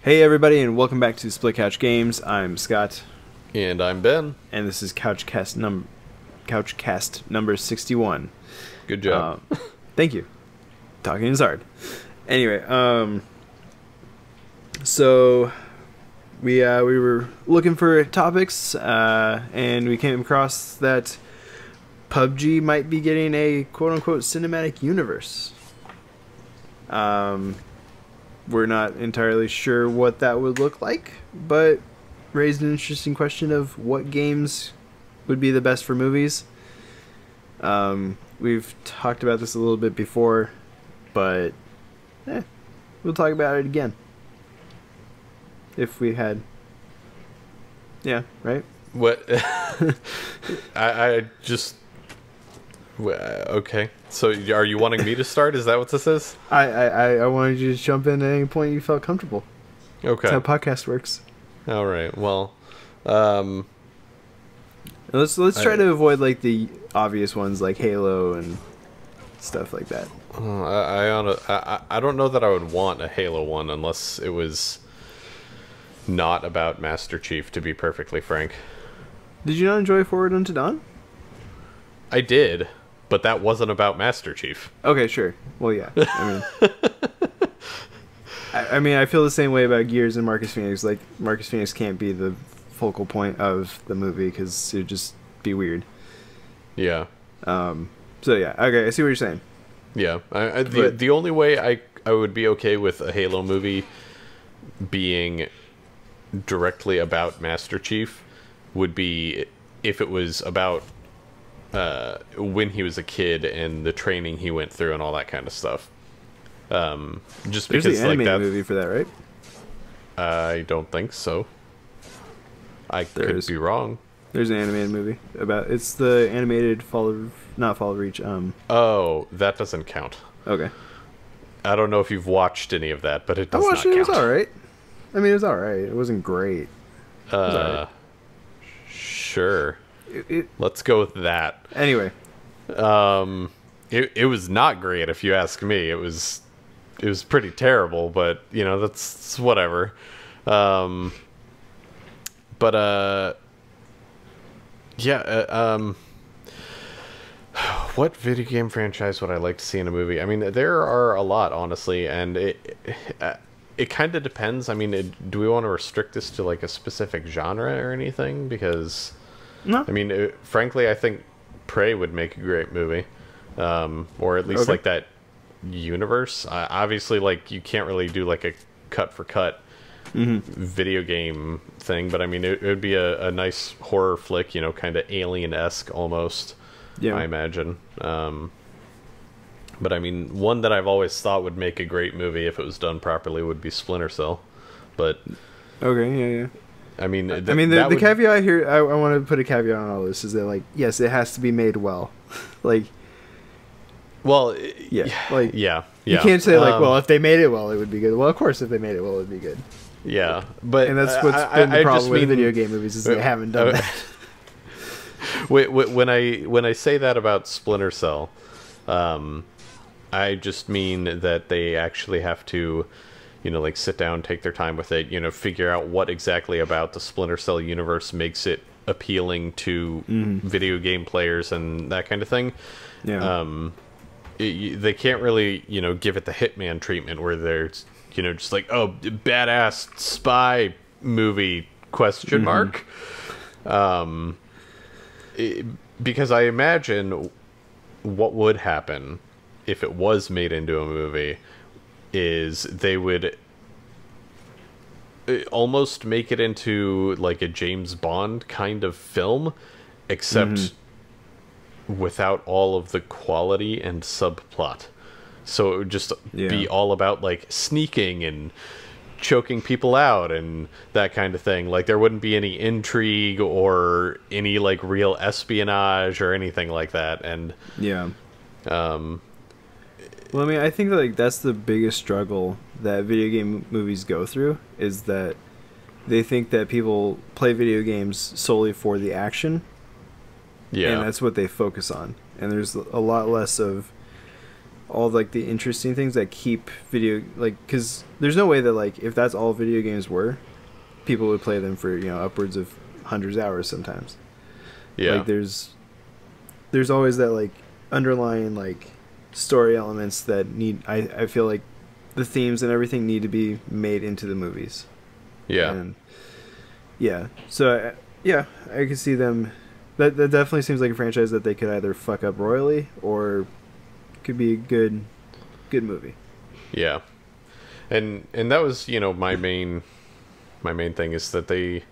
Hey everybody, and welcome back to Split Couch Games. I'm Scott, And I'm Ben. and this is Couchcast number 61. Good job. Thank you. Talking is hard. Anyway, so we were looking for topics, and we came across that PUBG might be getting a quote-unquote cinematic universe. We're not entirely sure what that would look like, but raised an interesting question of what games would be the best for movies. We've talked about this a little bit before, but we'll talk about it again. If we had... Yeah, right? What? I just... Okay. So are you wanting me to start? Is that what this is? I wanted you to jump in at any point you felt comfortable. Okay. That's how podcast works. All right. Well, Let's try to avoid like the obvious ones like Halo and stuff like that. I don't know that I would want a Halo one unless it was not about Master Chief, to be perfectly frank. Did you not enjoy Forward Unto Dawn? I did, but that wasn't about Master Chief. Okay, sure. Well, yeah. I mean, I feel the same way about Gears and Marcus Phoenix. Like, Marcus Phoenix can't be the focal point of the movie because it would just be weird. Yeah. So yeah, okay, I see what you're saying. Yeah. The only way I would be okay with a Halo movie being directly about Master Chief would be if it was about when he was a kid and the training he went through and all that kind of stuff. Just There's because the like animated that movie for that, right? I don't think so. There could is. be wrong. There's an animated movie about it's the animated Fall of Reach. Oh, that doesn't count. Okay. I don't know if you've watched any of that, but it I does watched not it. It count. was all right. I mean, it was all right. It wasn't great. Alright. Sure. It, Let's go with that. anyway, It was not great if you ask me. It was pretty terrible, but you know, that's whatever. What video game franchise would I like to see in a movie? I mean, there are a lot, honestly, and it kind of depends. I mean, do we want to restrict this to like a specific genre or anything? Because no. I mean, frankly, I think Prey would make a great movie, or at least Okay. like that universe. Obviously, like you can't really do like a cut for cut video game thing, but I mean, it would be a nice horror flick, you know, kind of Alien-esque almost. Yeah. I imagine. But I mean, one that I've always thought would make a great movie if it was done properly would be Splinter Cell. But Okay. Yeah. I mean, The caveat here, I want to put a caveat on all this, is that, like, yes, it has to be made well. Like, well, yeah. Like, yeah. you can't say, like, well, if they made it well, it would be good. Well, of course, if they made it well, it would be good. Yeah, but And that's what's been the I problem just with mean, video game movies, is they haven't done that. When I say that about Splinter Cell, I just mean that they actually have to, you know, like sit down, take their time with it, you know, figure out what exactly about the Splinter Cell universe makes it appealing to video game players and that kind of thing. Yeah. They can't really, you know, give it the Hitman treatment where they're, you know, just like, oh, badass spy movie question mark. Because I imagine what would happen if it was made into a movie is they would almost make it into like a James Bond kind of film, except without all of the quality and subplot. So it would just be all about like sneaking and choking people out and that kind of thing. Like there wouldn't be any intrigue or any like real espionage or anything like that. And yeah. Well, I mean, I think that, like, that's the biggest struggle that video game movies go through, is that they think that people play video games solely for the action. Yeah. And that's what they focus on. And there's a lot less of all like the interesting things that keep video, like, because there's no way that, like, if that's all video games were, people would play them for, you know, upwards of hundreds of hours sometimes. Yeah. Like there's always that like underlying like story elements that need, I feel like the themes and everything need to be made into the movies. Yeah. And yeah. So yeah, I could see them. That definitely seems like a franchise that they could either fuck up royally or could be a good movie. Yeah. And that was, you know, my main thing is that they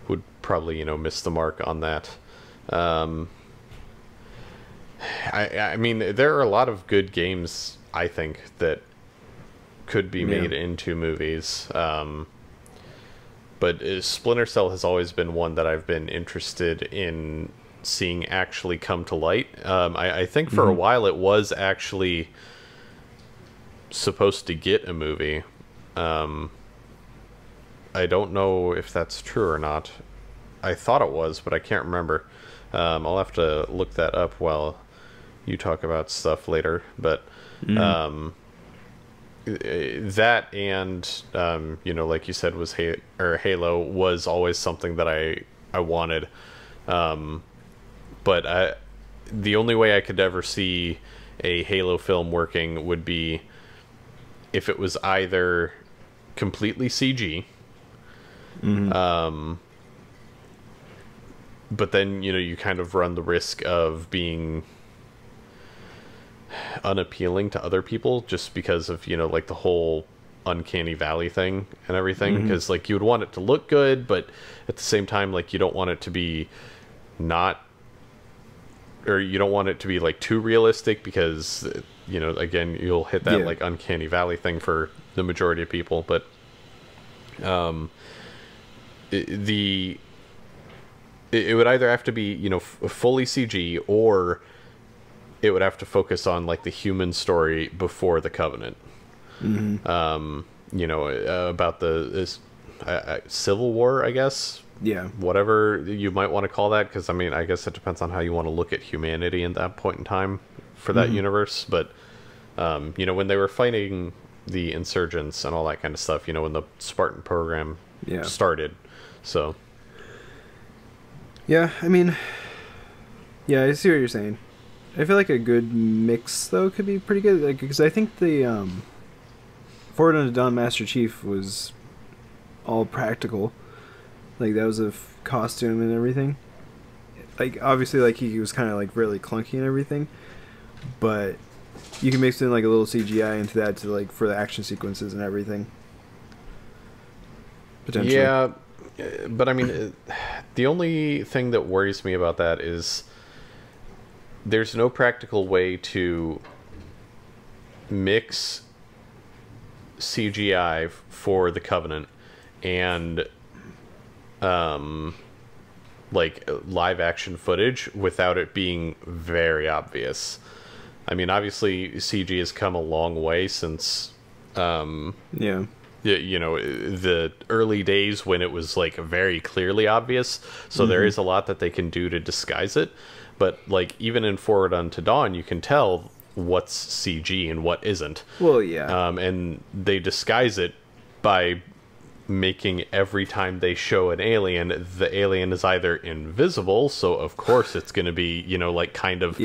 would probably, you know, miss the mark on that. I mean, there are a lot of good games, I think, that could be made into movies. But Splinter Cell has always been one that I've been interested in seeing actually come to light. I think for a while it was actually supposed to get a movie. I don't know if that's true or not. I thought it was, but I can't remember. I'll have to look that up while you talk about stuff later. But that and you know, like you said, was Halo was always something that I wanted. But the only way I could ever see a Halo film working would be if it was either completely CG. But then, you know, you kind of run the risk of being unappealing to other people just because of, you know, like the whole uncanny valley thing and everything, because like you would want it to look good, but at the same time, like, you don't want it to be not, or you don't want it to be like too realistic, because, you know, again, you'll hit that like uncanny valley thing for the majority of people. But it would either have to be, you know, fully CG, or it would have to focus on like the human story before the Covenant. You know, about this Civil War, I guess. Yeah. Whatever you might want to call that, because I mean, I guess it depends on how you want to look at humanity in that point in time for that universe. But you know, when they were fighting the insurgents and all that kind of stuff, you know, when the Spartan program started. So yeah, I mean, yeah, I see what you're saying. I feel like a good mix though could be pretty good, like, because I think the Forward Unto Dawn Master Chief was all practical. Like, that was a costume and everything. Like, obviously, like, he was kind of like really clunky and everything, but you can mix in like a little CGI into that to like for the action sequences and everything. Potentially. Yeah, but I mean, the only thing that worries me about that is there's no practical way to mix CGI for the Covenant and like live action footage without it being very obvious. I mean, obviously CG has come a long way since you know, the early days when it was like very clearly obvious, so there is a lot that they can do to disguise it. But like, even in Forward Unto Dawn, you can tell what's CG and what isn't. Well, yeah. And they disguise it by making every time they show an alien, the alien is either invisible, so of course it's going to be, you know, like kind of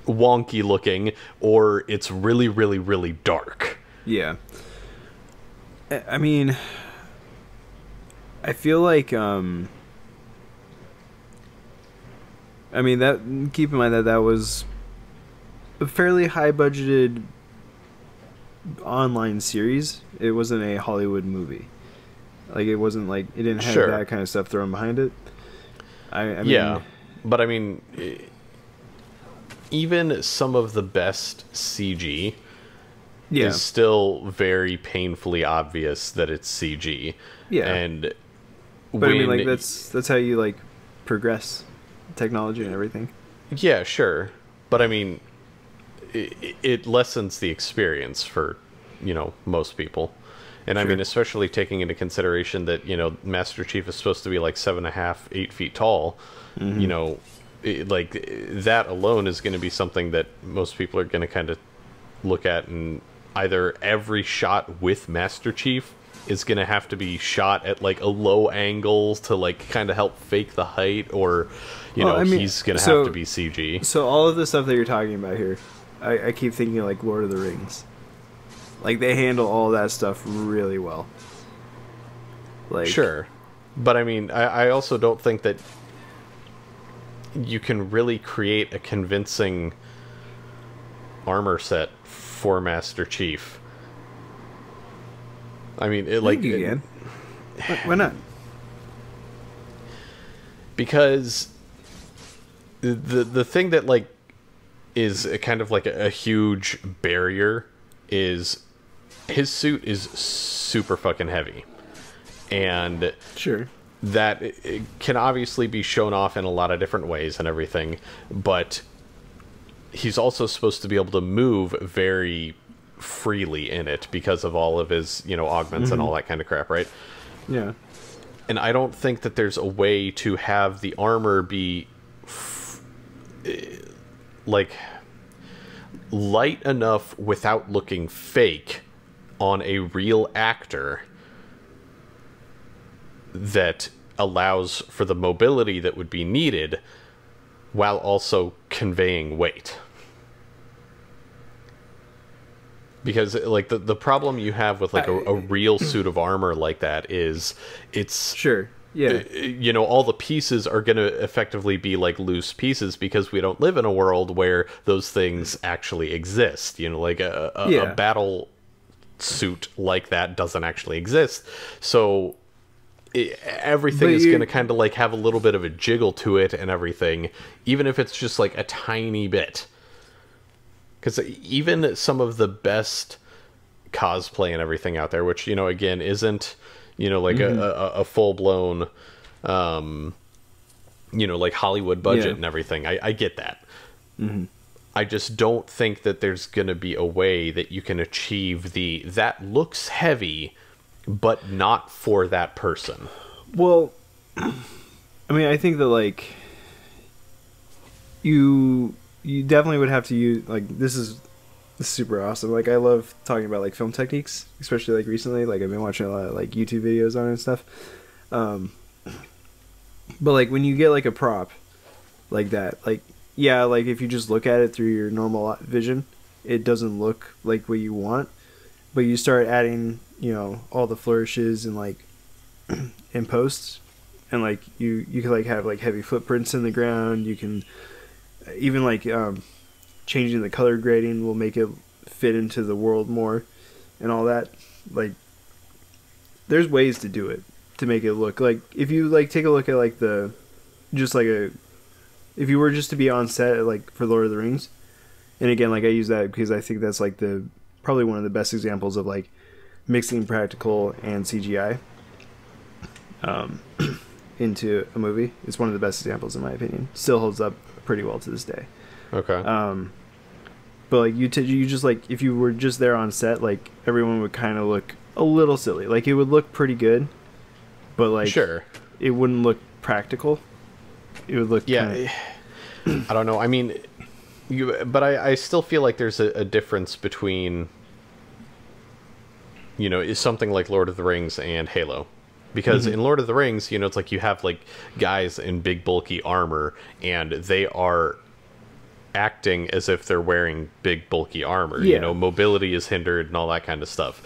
wonky looking, or it's really, really, really dark. Yeah. I mean, I feel like, I mean, that, keep in mind that that was a fairly high budgeted online series. It wasn't a Hollywood movie. Like, it wasn't like, it didn't have that kind of stuff thrown behind it. I mean, but I mean, even some of the best CG is still very painfully obvious that it's CG. Yeah. And but I mean, like, that's how you like progress technology and everything. Yeah, sure. But I mean, it lessens the experience for, you know, most people. And I mean, especially taking into consideration that, you know, Master Chief is supposed to be like 7.5, 8 feet tall. You know, like, that alone is going to be something that most people are going to kind of look at, and either every shot with Master Chief is going to have to be shot at like a low angle to like kind of help fake the height, or he's going to have to be CG. So all of the stuff that you're talking about here, I keep thinking like Lord of the Rings. Like they handle all that stuff really well. Like sure, but I mean, I also don't think that you can really create a convincing armor set for Master Chief. I mean, you can. Why not? Because the thing that like is a kind of like a huge barrier is his suit is super fucking heavy, and sure, that it can obviously be shown off in a lot of different ways and everything, but he's also supposed to be able to move very freely in it because of all of his, augments and all that kind of crap, right? Yeah. And I don't think that there's a way to have the armor be like light enough without looking fake on a real actor that allows for the mobility that would be needed while also conveying weight. Because like the problem you have with like a real suit of armor like that is it's sure, yeah, all the pieces are going to effectively be like loose pieces because we don't live in a world where those things actually exist. Like a battle suit like that doesn't actually exist. So everything is going to kind of like have a little bit of a jiggle to it and everything, even if it's just like a tiny bit. Because even some of the best cosplay and everything out there, which, again, isn't, like a full-blown, like Hollywood budget and everything. I get that. Mm-hmm. I just don't think that there's going to be a way that you can achieve that looks heavy, but not for that person. Well, I mean, I think that, like, you definitely would have to use, like, this is super awesome. Like, I love talking about, like, film techniques, especially, like, recently. Like, I've been watching a lot of, like, YouTube videos on it and stuff. But, like, when you get, like, a prop like that, like, yeah, like, if you just look at it through your normal vision, it doesn't look like what you want. But you start adding, all the flourishes and, like, in post, and, like, you can, like, have, like, heavy footprints in the ground. You can even, like, changing the color grading will make it fit into the world more and all that. Like, there's ways to do it to make it look like, if you, like, take a look at, like, if you were just to be on set, like, for Lord of the Rings, and again, like, I use that because I think that's, like, probably one of the best examples of, like, mixing practical and CGI into a movie. It's one of the best examples, in my opinion. Still holds up pretty well to this day. Okay. But, like, you just, like, if you were just there on set, like, everyone would kind of look a little silly. Like, it would look pretty good, but, like, sure, it wouldn't look practical. It would look I don't know. I mean, but I still feel like there's a difference between, is something like Lord of the Rings and Halo. Because in Lord of the Rings, it's like you have, like, guys in big, bulky armor, and they are acting as if they're wearing big, bulky armor. Yeah. Mobility is hindered and all that kind of stuff.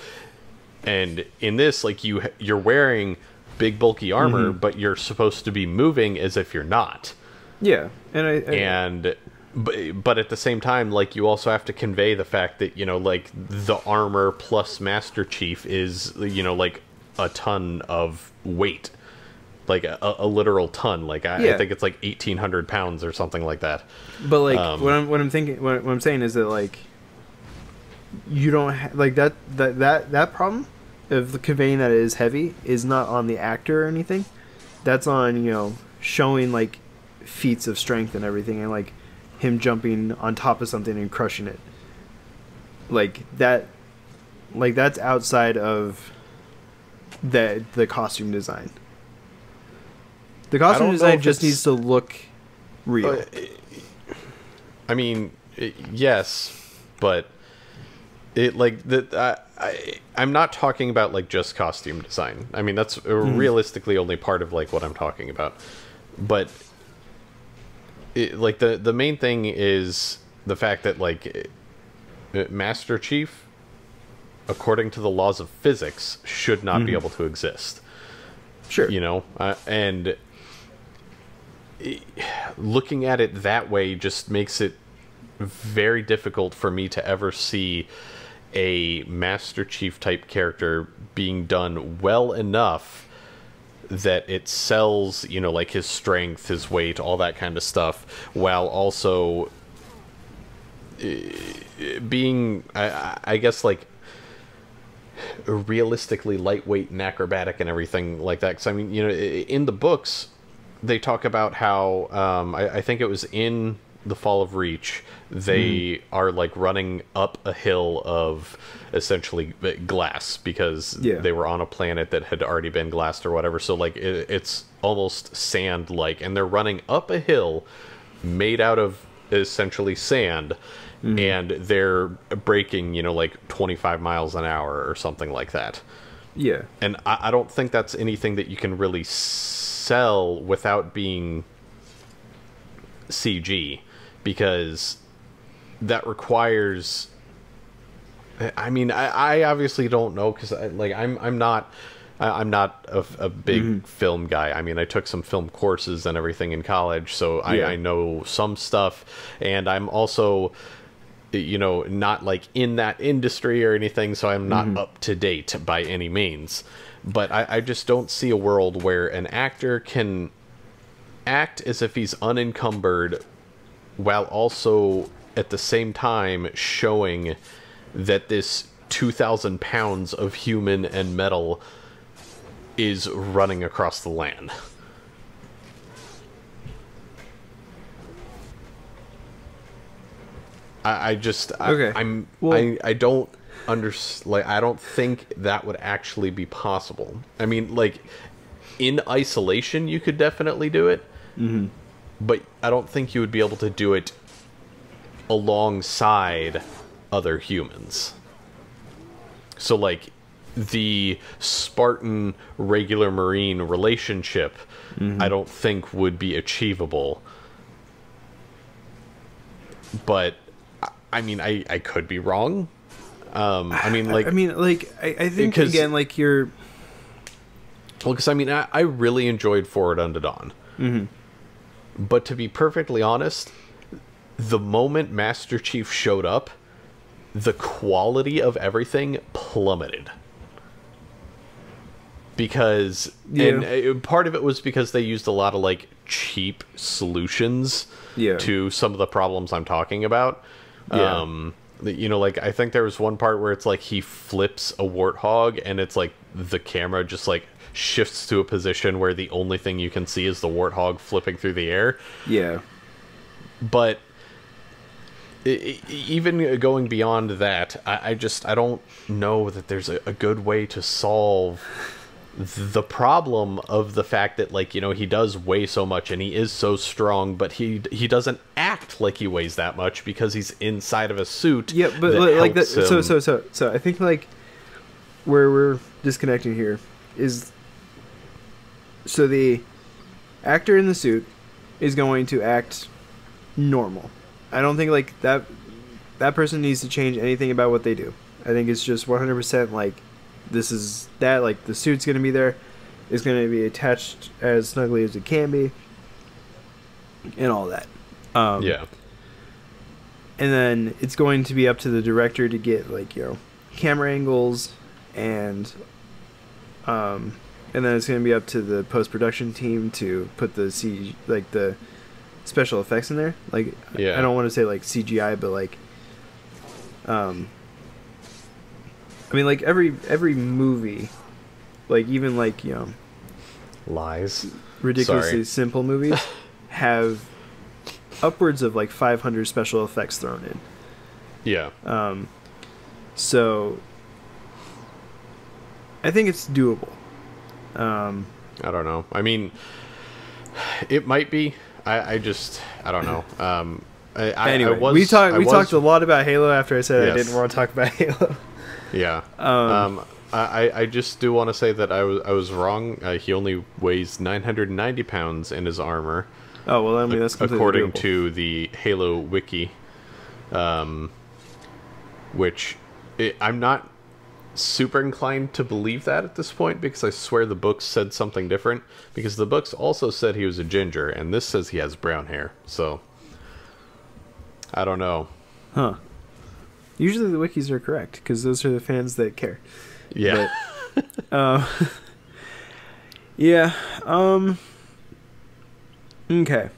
And in this, like, you're wearing big, bulky armor, but you're supposed to be moving as if you're not. Yeah. And but at the same time, like, you also have to convey the fact that, like, the armor plus Master Chief is, like, a ton of weight, like a literal ton. Like I think it's like 1,800 pounds or something like that. But, like, what I'm saying is that, like, you don't like that problem of conveying that it is heavy is not on the actor or anything. That's on showing, like, feats of strength and everything, and, like, him jumping on top of something and crushing it. Like that, like, that's outside of the costume design. The costume design just needs to look real. I mean, yes, but it like I'm not talking about like just costume design. I mean, that's realistically only part of like what I'm talking about. But like the main thing is the fact that like Master Chief, according to the laws of physics, should not be able to exist. Sure. You know, and looking at it that way just makes it very difficult for me to ever see a Master Chief type character being done well enough that it sells, you know, like his strength, his weight, all that kind of stuff, while also being, I guess, like, realistically lightweight and acrobatic and everything like that. Because, I mean, you know, in the books, they talk about how, I think it was in The Fall of Reach, they are like running up a hill of essentially glass because they were on a planet that had already been glassed or whatever. So like it's almost sand like, and they're running up a hill made out of essentially sand, and they're breaking, you know, like 25 miles an hour or something like that. Yeah. And I don't think that's anything that you can really sell without being CG, because that requires, I mean, I obviously don't know, because I'm not a big film guy. I mean, I took some film courses and everything in college, so I know some stuff, and I'm also, you know, not like in that industry or anything, so I'm not up to date by any means. But I just don't see a world where an actor can act as if he's unencumbered while also at the same time showing that this 2,000 pounds of human and metal is running across the land. I don't like, I don't think that would actually be possible. I mean, like, in isolation you could definitely do it, but I don't think you would be able to do it alongside other humans. So like the Spartan regular Marine relationship, I don't think would be achievable. But I mean, I could be wrong. I mean, like, I think again, like, you're, well, because I mean, I really enjoyed Forward Unto Dawn. But to be perfectly honest, the moment Master Chief showed up, the quality of everything plummeted. Because, and part of it was because they used a lot of, like, cheap solutions to some of the problems I'm talking about. You know, like, I think there was one part where it's like he flips a warthog, and it's like the camera just, like, shifts to a position where the only thing you can see is the warthog flipping through the air. But even going beyond that, I don't know that there's a good way to solve the problem of the fact that, like, you know, he does weigh so much and he is so strong, but he doesn't act like he weighs that much because he's inside of a suit. Yeah, but like that. So I think, like, where we're disconnecting here is, so the actor in the suit is going to act normal. I don't think, like, that person needs to change anything about what they do. I think it's just 100% like, this is that, like, the suit's going to be there, it's going to be attached as snugly as it can be, and all that. And then it's going to be up to the director to get, like, you know, camera angles, and then it's going to be up to the post-production team to put the like, the special effects in there. Like, I don't want to say, like, CGI, but, like, I mean, like, every movie, like, even, like, you know, lies, ridiculously simple movies have upwards of, like, 500 special effects thrown in. So I think it's doable. I don't know. I mean, it might be. I don't know. Anyway, was, we talked I we was, talked a lot about Halo after I said I Yes. didn't want to talk about Halo. Yeah. Um, I just do want to say that I was wrong. He only weighs 990 pounds in his armor, Oh well, I mean that's completely according doable. to the Halo wiki. Which I'm not super inclined to believe that at this point, because I swear the books said something different. Because the books also said he was a ginger, and this says he has brown hair. So I don't know. Huh? Usually the wikis are correct because those are the fans that care. Yeah. Yeah. Okay.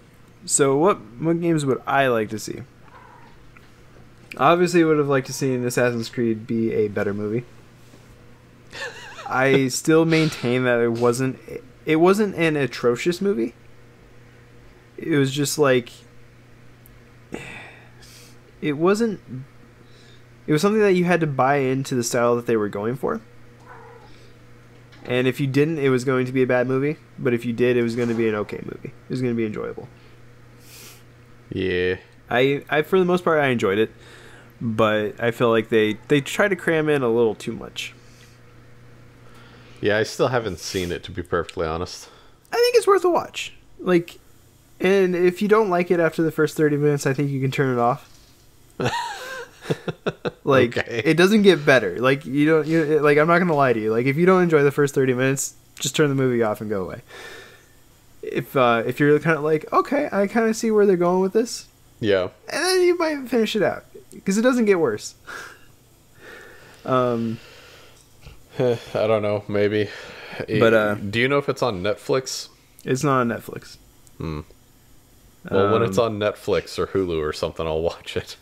So what games would I like to see? Obviously, would have liked to see an Assassin's Creed be a better movie. I still maintain that it wasn't an atrocious movie. It was just like it was something that you had to buy into the style that they were going for. And if you didn't, it was going to be a bad movie. But if you did, it was going to be an okay movie. It was going to be enjoyable. Yeah. I for the most part, I enjoyed it. But I feel like they try to cram in a little too much. Yeah, I still haven't seen it, to be perfectly honest. I think it's worth a watch. Like, and if you don't like it after the first 30 minutes, I think you can turn it off. Like, Okay. it doesn't get better. Like, like, I'm not going to lie to you. Like, if you don't enjoy the first 30 minutes, just turn the movie off and go away. If you're kind of like, okay, I kind of see where they're going with this, Yeah. and then you might finish it out. Because it doesn't get worse. I don't know, maybe. But, do you know if it's on Netflix? It's not on Netflix. Well, when it's on Netflix or Hulu or something, I'll watch it.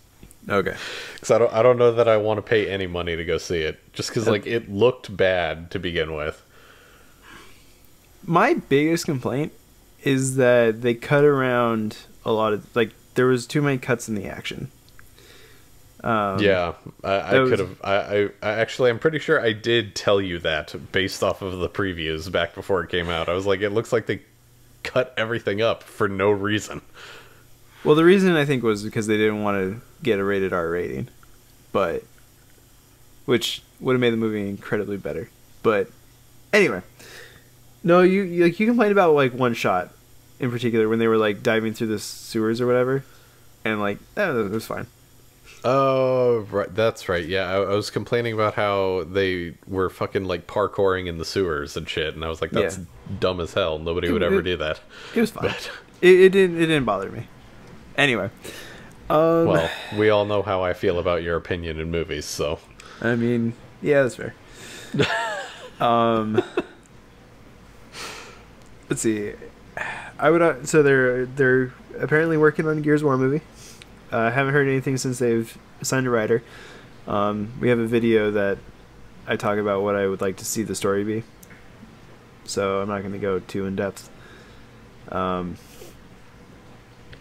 Okay. Because I don't know that I want to pay any money to go see it. Just because, like, it looked bad to begin with. My biggest complaint is that they cut around a lot of, like, there was too many cuts in the action. Yeah, I could have. I actually, I'm pretty sure I did tell you that based off of the previews back before it came out. I was like, it looks like they cut everything up for no reason. Well, the reason I think was because they didn't want to get a rated R rating, but which would have made the movie incredibly better. But anyway, no, you complained about like one shot in particular when they were like diving through the sewers or whatever, and like that was fine. Oh, right, that's right. Yeah, I was complaining about how they were fucking like parkouring in the sewers and shit, and I was like, that's dumb as hell. Nobody would ever do that. It was fine. But, It didn't bother me. Anyway, well, we all know how I feel about your opinion in movies, so. I mean, yeah, that's fair. Let's see. I would so they're apparently working on a Gears of War movie. I haven't heard anything since they've assigned a writer. We have a video that I talk about what I would like to see the story be. So I'm not going to go too in depth.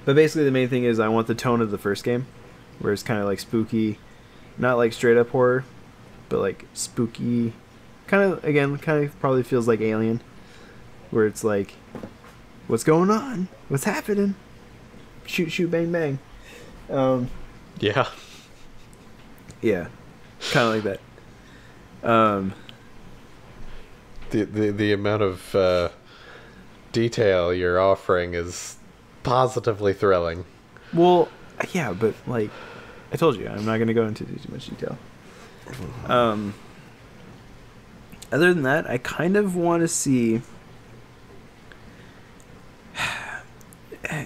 But basically the main thing is I want the tone of the first game, where it's kind of like spooky, not like straight up horror, but like spooky, kind of probably feels like Alien, where it's like, what's going on? What's happening? Shoot, shoot, bang, bang. Yeah. Yeah, kind of like that. The amount of detail you're offering is positively thrilling. Well, yeah, but like I told you, I'm not going to go into too much detail. Other than that, I kind of want to see.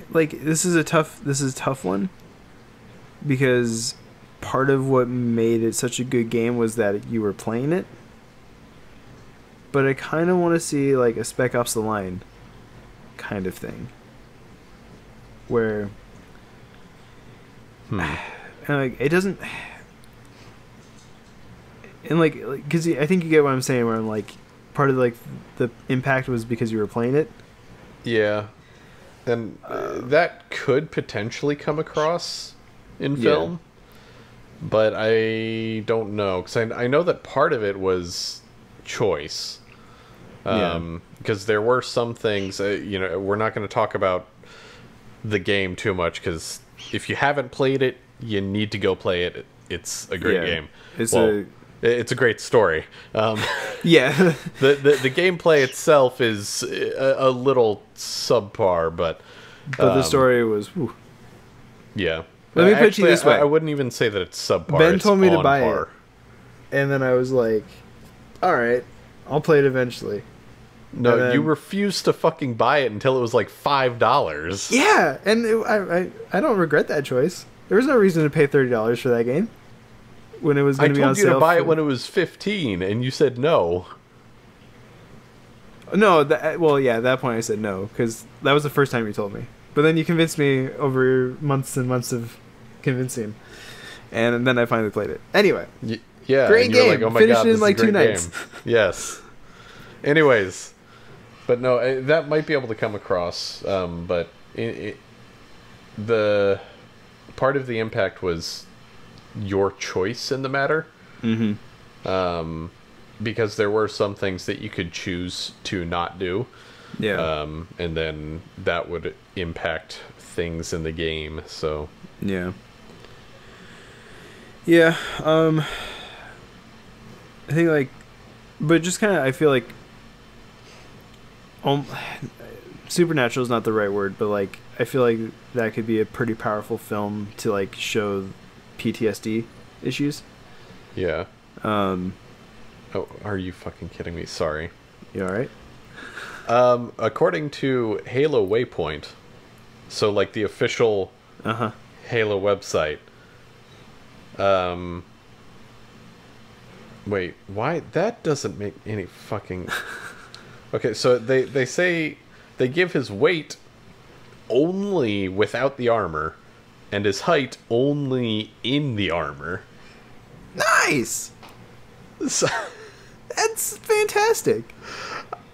Like this is a tough one, because part of what made it such a good game was that you were playing it. But I kind of want to see like a Spec Ops: The Line kind of thing, where and like it doesn't, and like because I think you get what I'm saying, where I'm like part of like the impact was because you were playing it. Yeah. And that could potentially come across in film, but I don't know, because I know that part of it was choice. Because there were some things, we're not going to talk about the game too much, because if you haven't played it, you need to go play it. It's a great game. It's it's a great story. Yeah. the gameplay itself is a little subpar, but the story was. Whew. Yeah. Let me put it this way. I wouldn't even say that it's subpar. Ben it's told me to on buy par. it, and then I was like, "All right, I'll play it eventually." No, then, you refused to fucking buy it until it was like $5. Yeah, and I don't regret that choice. There was no reason to pay $30 for that game when it was going to be on sale. I told you to buy it when it was 15, and you said no. No, well, yeah, at that point I said no, because that was the first time you told me. But then you convinced me over months and months of convincing, and then I finally played it. Anyway, yeah, great game. Like, oh my Finished God, it in like 2 nights. Yes. Anyways, but no, that might be able to come across. But the part of the impact was your choice in the matter. Mm-hmm. Because there were some things that you could choose to not do. Yeah. And then that would impact things in the game. So. Yeah. Yeah. I think like, but just kind of, I feel like, supernatural is not the right word, but like, I feel like that could be a pretty powerful film to like show PTSD issues. Yeah. Oh, are you fucking kidding me? Sorry. You alright? According to Halo Waypoint, so like the official Halo website, wait, why? That doesn't make any fucking... Okay, so they say they give his weight only without the armor, and his height only in the armor. Nice! So, that's fantastic.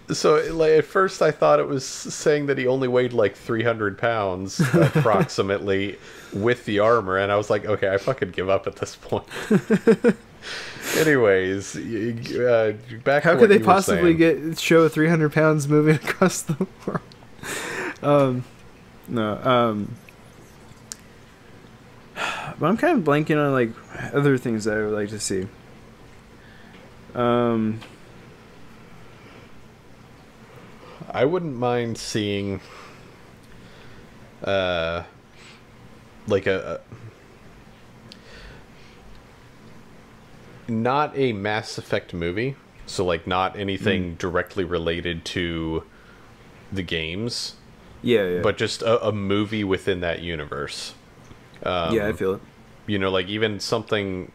So, like, at first I thought it was saying that he only weighed like 300 pounds approximately with the armor, and I was like, okay, I fucking give up at this point. Anyways, back. How to could they what you were possibly saying. show 300 pounds moving across the world? No. But I'm kind of blanking on like other things that I would like to see. I wouldn't mind seeing, like not a Mass Effect movie, so like not anything directly related to the games. Yeah. But just a movie within that universe. Yeah, I feel it. You know, like even something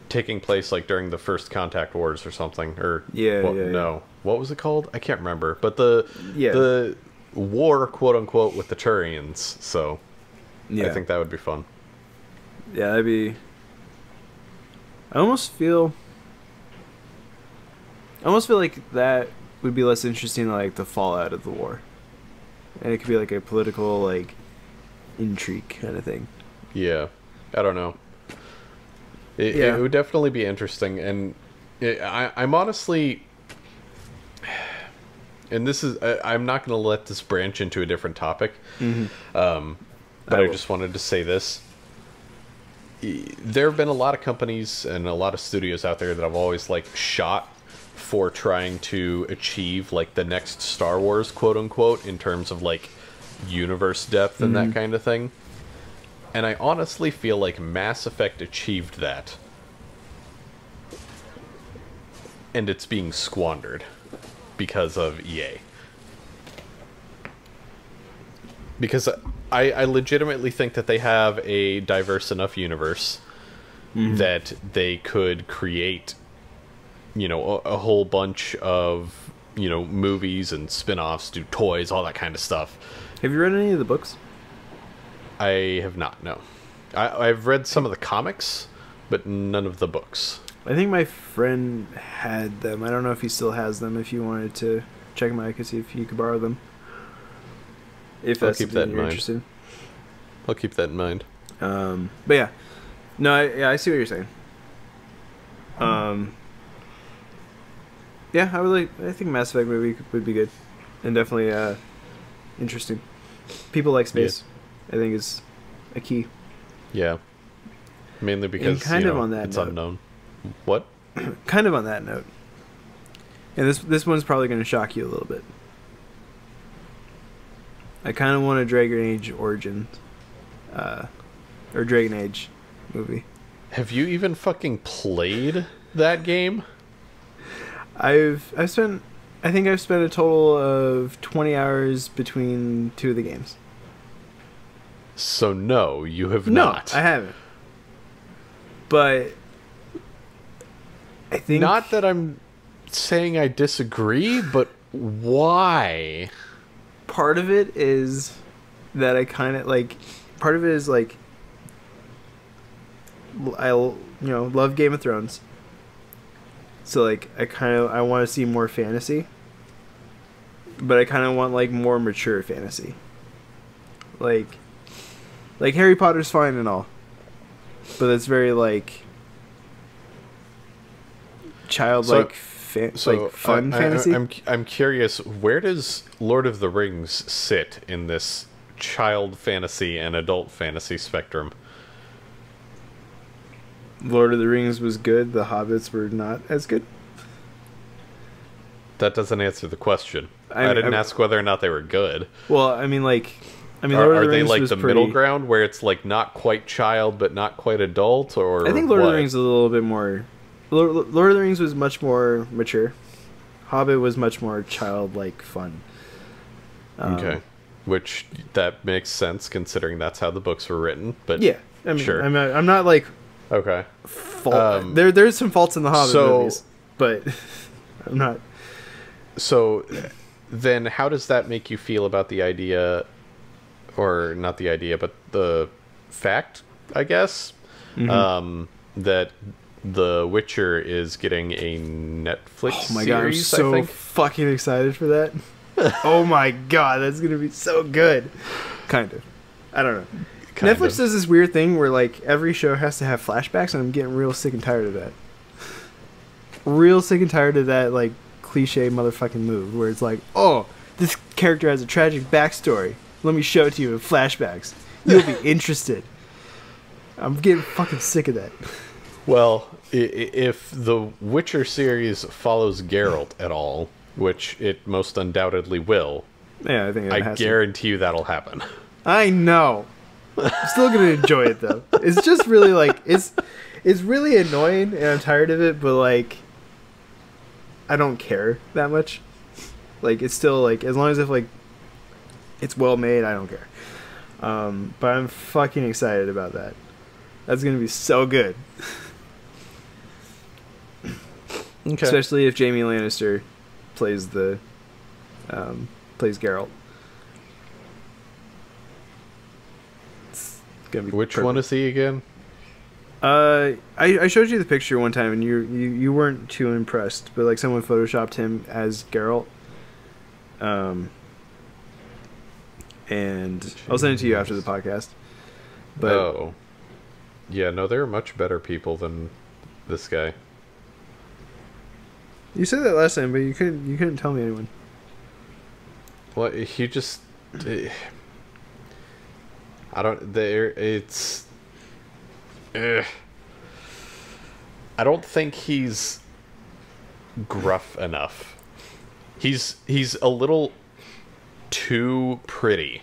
taking place like during the first Contact Wars or something, or no, what was it called? I can't remember. But the war, quote unquote, with the Turians. So I think that would be fun. Yeah, that'd be. I almost feel like that would be less interesting than like the fallout of the war, and it could be like a political like intrigue kind of thing. Yeah, I don't know. It would definitely be interesting, and I'm honestly, and this is I'm not going to let this branch into a different topic, but I just wanted to say this. There have been a lot of companies and a lot of studios out there that have always like shot for trying to achieve like the next Star Wars, quote unquote, in terms of like universe depth and that kind of thing. And I honestly feel like Mass Effect achieved that. And it's being squandered because of EA. Because I legitimately think that they have a diverse enough universe that they could create, you know, a whole bunch of, you know, movies and spin-offs, do toys, all that kind of stuff. Have you read any of the books? I have not, no. I've read some of the comics, but none of the books. I think my friend had them. I don't know if he still has them. If you wanted to check them out, I could see if you could borrow them. If that's something you're interested in. I'll keep that in mind. But yeah. No, I see what you're saying. Yeah, I think Mass Effect movie would be good. And definitely interesting. People like space. I think is a key. Yeah. Mainly because kind of on that it's note. unknown. What? Kind of on that note, and this one's probably going to shock you a little bit. I kind of want a Dragon Age Origins, or Dragon Age movie. Have you even fucking played that game? I've spent, I think I've spent a total of 20 hours between two of the games. So no, you have No, not. I haven't. But I think Not that I'm saying I disagree, but why? part of it is that I kind of like. Part of it is like I love Game of Thrones. So like I want to see more fantasy, but I kind of want like more mature fantasy. Like Harry Potter's fine and all, but it's very like childlike, like fun fantasy. I'm curious, where does Lord of the Rings sit in this child fantasy and adult fantasy spectrum? Lord of the Rings was good. The Hobbits were not as good. That doesn't answer the question. I didn't ask whether or not they were good. Well, I mean, Lord of Are the they Rings like was the middle ground where it's like not quite child but not quite adult, or I think Lord of what? the Rings is a little bit more. Lord of the Rings was much more mature. Hobbit was much more childlike fun. Okay, which that makes sense considering that's how the books were written. But Yeah, I mean, sure. I'm not like Okay. fault. There's some faults in the Hobbit movies, but I'm not. So then how does that make you feel about the idea, or not the idea, but the fact, I guess, that The Witcher is getting a Netflix Oh my god, I'm series, so I think? fucking excited for that. Oh my god, that's gonna be so good. Kind of. I don't know. Kind Netflix of. does this weird thing where like every show has to have flashbacks, and I'm getting real sick and tired of that. Real sick and tired of that like cliche motherfucking move where it's like, oh, this character has a tragic backstory. Let me show it to you in flashbacks. You'll be interested. I'm getting fucking sick of that. Well, if the Witcher series follows Geralt at all, which it most undoubtedly will, Yeah, I think it I has to. guarantee you that'll happen. I know. I'm still gonna enjoy it though. It's just really like it's really annoying and I'm tired of it, but like I don't care that much. Like it's still like as long as if like it's well made, I don't care. But I'm fucking excited about that. That's gonna be so good. Okay. Especially if Jaime Lannister plays plays Geralt. It's gonna be Which perfect. one is he again? I showed you the picture one time and you weren't too impressed, but like someone photoshopped him as Geralt. And I'll send it to you after the podcast. But Oh. Yeah, no, there are much better people than this guy. you said that last time, but you couldn't tell me anyone. Well, he just... I don't... It's... I don't think he's gruff enough. He's a little too pretty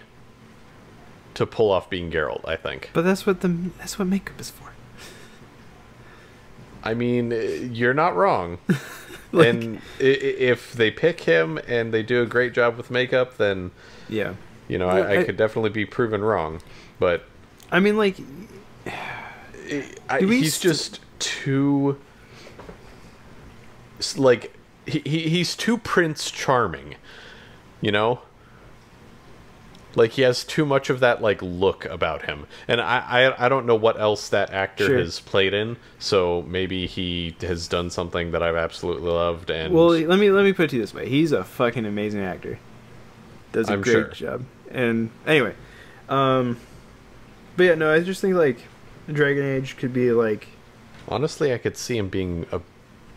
to pull off being Geralt, I think. But that's what makeup is for. I mean, you're not wrong. Like- And if they pick him and they do a great job with makeup, then, Yeah. you know, Well, I could definitely be proven wrong. But I mean, like, Do we he's just too... Like, he's too Prince Charming, you know? Like, he has too much of that, like, look about him. And I don't know what else that actor Sure. has played in, so maybe he has done something that I've absolutely loved, and... well, let me put it to you this way: he's a fucking amazing actor. Does a I'm great sure. job. And anyway, but yeah, no, I just think like Dragon Age could be like, honestly, I could see him being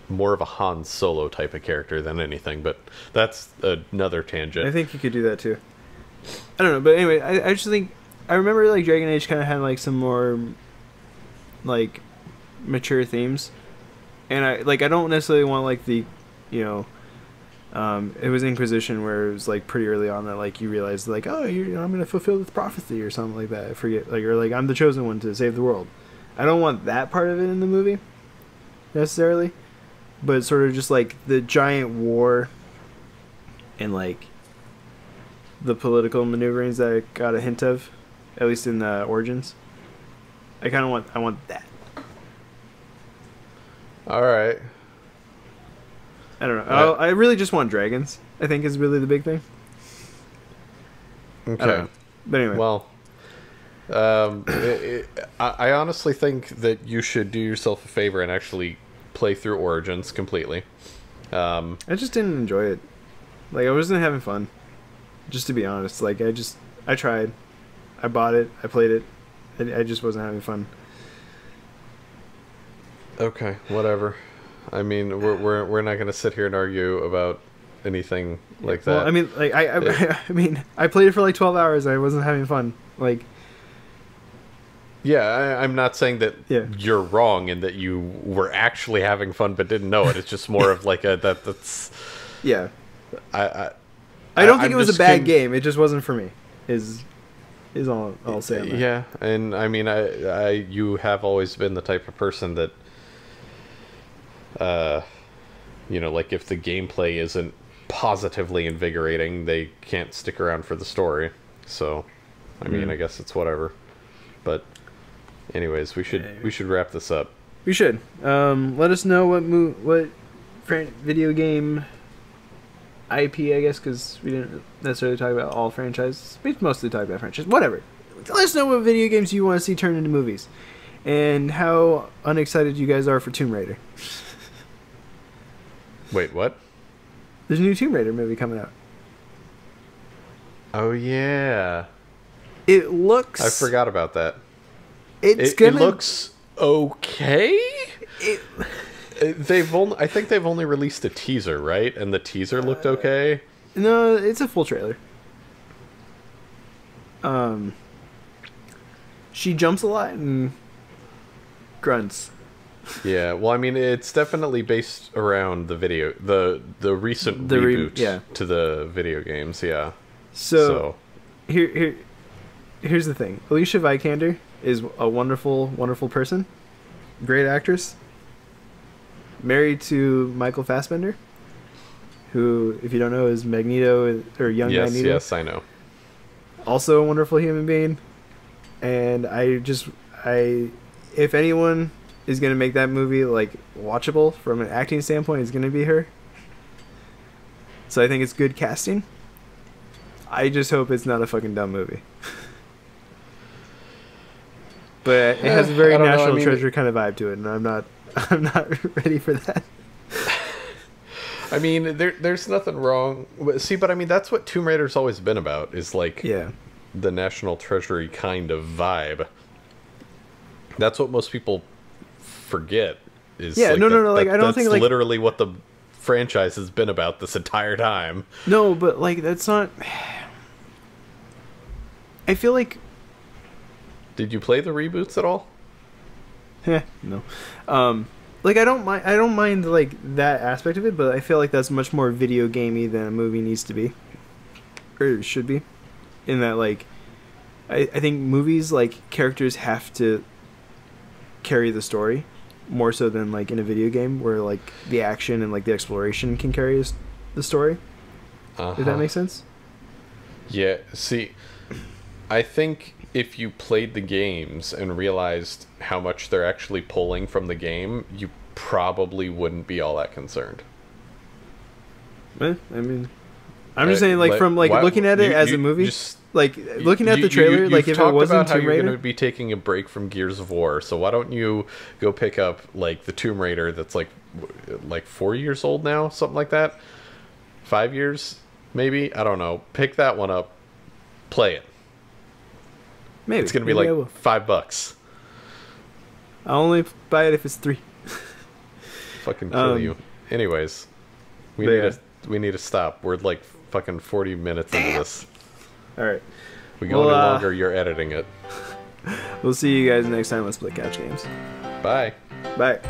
more of a Han Solo type of character than anything, but that's another tangent. I think you could do that too. I don't know, but anyway, I just think I remember like Dragon Age kind of had like some more like mature themes, and I don't necessarily want like the, you know, it was Inquisition where it was like pretty early on that like you realized like, oh, I'm gonna fulfill this prophecy or something like that. I forget, like, or like I'm the chosen one to save the world. I don't want that part of it in the movie necessarily, but sort of just like the giant war and like the political maneuverings that I got a hint of, at least in the Origins. I want that. All right. I don't know. I really just want dragons. I think is really the big thing. Okay. I don't know. But anyway. Well, I honestly think that you should do yourself a favor and actually play through Origins completely. I just didn't enjoy it. Like, I wasn't having fun. Just to be honest. Like, I tried. I bought it. I played it. I just wasn't having fun. Okay, whatever. I mean, we're not going to sit here and argue about anything like that. Well, I mean, like I mean, I played it for like 12 hours. I wasn't having fun. Like, yeah, I'm not saying that you're wrong and that you were actually having fun but didn't know it. It's just more of like that's. Yeah. I don't think it was a bad game. It just wasn't for me. Is all I'll say on that. Yeah, and I mean, you have always been the type of person that, you know, like if the gameplay isn't positively invigorating, they can't stick around for the story. So, I mean, I guess it's whatever. But, anyways, we should wrap this up. We should. Let us know what video game IP, I guess, because we didn't necessarily talk about all franchises. We mostly talked about franchises. Whatever. Let us know what video games you want to see turned into movies, and how unexcited you guys are for Tomb Raider. Wait, what? There's a new Tomb Raider movie coming out. Oh yeah. It looks. I forgot about that. It looks okay. I think they've only released a teaser, right? And the teaser looked okay. No, it's a full trailer. She jumps a lot and grunts. Yeah, well, I mean, it's definitely based around the recent reboot to the video games. Yeah. So. Here's the thing. Alicia Vikander is a wonderful, wonderful person. Great actress. Married to Michael Fassbender, who, if you don't know, is Magneto, or young Magneto. Yes, I know. Also a wonderful human being. And if anyone is going to make that movie, like, watchable from an acting standpoint, it's going to be her. So I think it's good casting. I just hope it's not a fucking dumb movie. But it has a very National Treasure kind of vibe to it, and I'm not ready for that. I mean, there's nothing wrong. See, but I mean, that's what Tomb Raider's always been about, is like the National Treasury kind of vibe. That's what most people forget. Is no. Like, I don't think like literally what the franchise has been about this entire time. No, but like that's not. I feel like. Did you play the reboots at all? No. Like I don't mind like that aspect of it, but I feel like that's much more video gamey than a movie needs to be, or it should be. In that, like, I think movies, like, characters have to carry the story more so than like in a video game where like the action and like the exploration can carry the story. If that makes sense. Yeah. See, I think if you played the games and realized how much they're actually pulling from the game, you probably wouldn't be all that concerned. I mean, I'm just saying, like, from like looking at it as a movie, like looking at the trailer, like if it wasn't Tomb Raider, you're going to be taking a break from Gears of War. So why don't you go pick up like the Tomb Raider that's like 4 years old now, something like that, 5 years maybe. I don't know. Pick that one up, play it. Maybe it's going to be like $5. I'll only buy it if it's $3. Fucking kill you. Anyways, we need to stop. We're like fucking 40 minutes into this. All right. We go Well, any longer, you're editing it. We'll see you guys next time on Split Couch Games. Bye. Bye.